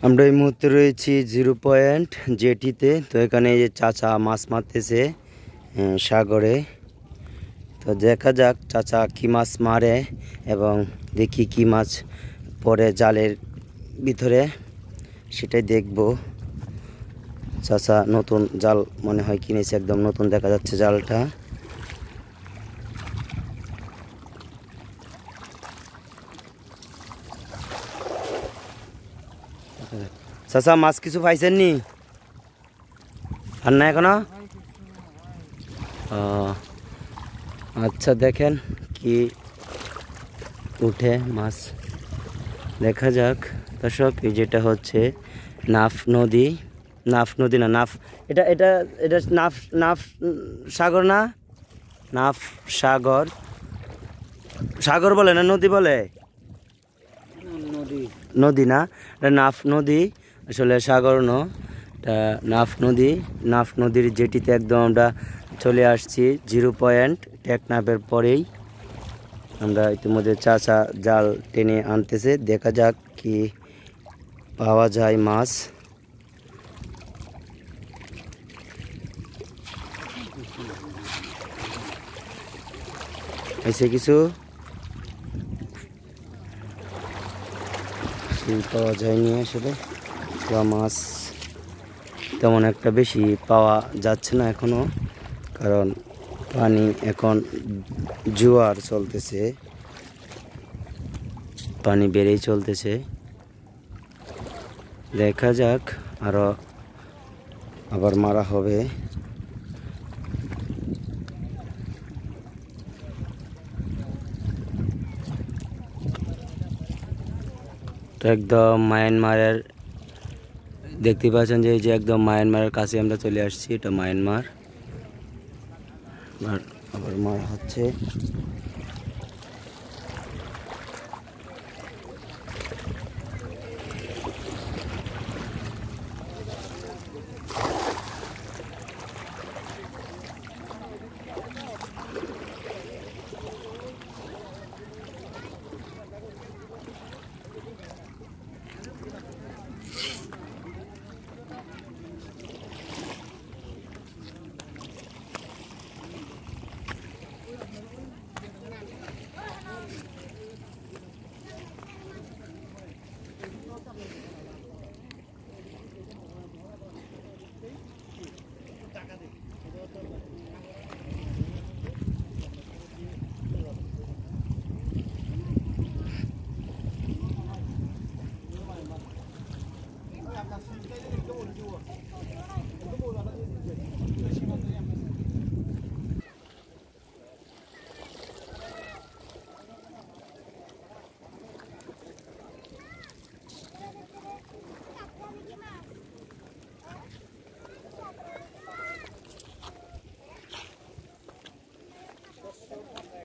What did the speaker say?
আমরা এই মুহূর্তে রয়েছি 0 পয়েন্ট জেটিতে। তো এখানে এই যে চাচা মাছ মারতেছে সাগরে। তো দেখা যাক চাচা কি মাছ মারে এবং দেখি কি মাছ পড়ে জালের ভিতরে, সেটাই দেখব। চাচা নতুন জাল মনে হয় কিনেছে, একদম নতুন দেখা যাচ্ছে জালটা। চাচা মাছ কিছু পাইছেন নি? আর না এখনো? আচ্ছা, দেখেন কি উঠে মাছ, দেখা যাক দর্শক। এই যেটা হচ্ছে নাফ নদী, নাফ নদী না, নাফ এটা এটা এটা নাফ নাফ সাগর না, নাফ সাগর। সাগর বলে না নদী বলে? নদী না, এটা নাফ নদী, আসলে সাগর ন। এটা নাফ নদী। নাফ নদীর জেটিতে একদম আমরা চলে আসছি 0 পয়েন্ট টেকনাফের পরেই। আমরা ইতিমধ্যে চাচা জাল টেনে আনতেছে, দেখা যাক কি পাওয়া যায় মাছ। এসে কিছু পাওয়া যায়নি আসলে, বা মাছ তেমন একটা বেশি পাওয়া যাচ্ছে না এখনো, কারণ পানি এখন জোয়ার চলতেছে, পানি বেড়েই চলতেছে। দেখা যাক, আরো আবার মারা হবে। তো একদম মায়ানমারের, দেখতে পাচ্ছেন যে এই যে একদম মায়ানমারের কাছে আমরা চলে আসছি। এটা মায়ানমার, আবার মারা হচ্ছে।